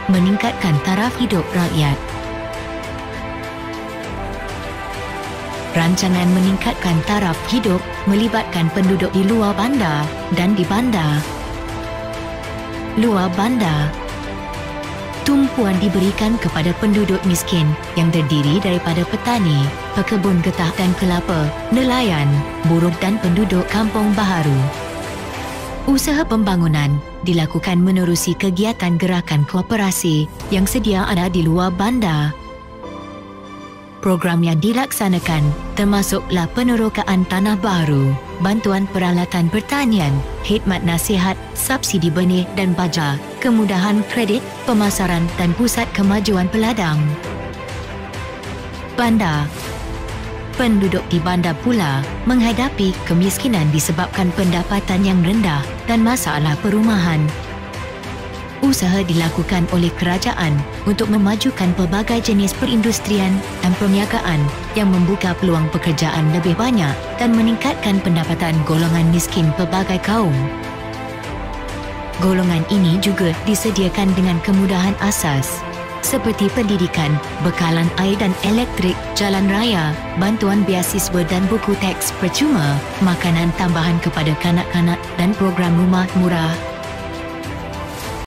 meningkatkan taraf hidup rakyat. Rancangan meningkatkan taraf hidup melibatkan penduduk di luar bandar dan di bandar. Luar bandar. Tumpuan diberikan kepada penduduk miskin yang terdiri daripada petani, pekebun getah dan kelapa, nelayan, buruh dan penduduk kampung baharu. Usaha pembangunan dilakukan menerusi kegiatan gerakan koperasi yang sedia ada di luar bandar. Program yang dilaksanakan termasuklah penerokaan tanah baru, bantuan peralatan pertanian, khidmat nasihat, subsidi benih dan baja, kemudahan kredit, pemasaran dan pusat kemajuan peladang. Bandar. Penduduk di bandar pula menghadapi kemiskinan disebabkan pendapatan yang rendah dan masalah perumahan. Usaha dilakukan oleh kerajaan untuk memajukan pelbagai jenis perindustrian dan perniagaan yang membuka peluang pekerjaan lebih banyak dan meningkatkan pendapatan golongan miskin pelbagai kaum. Golongan ini juga disediakan dengan kemudahan asas seperti pendidikan, bekalan air dan elektrik, jalan raya, bantuan beasiswa dan buku teks percuma, makanan tambahan kepada kanak-kanak dan program rumah murah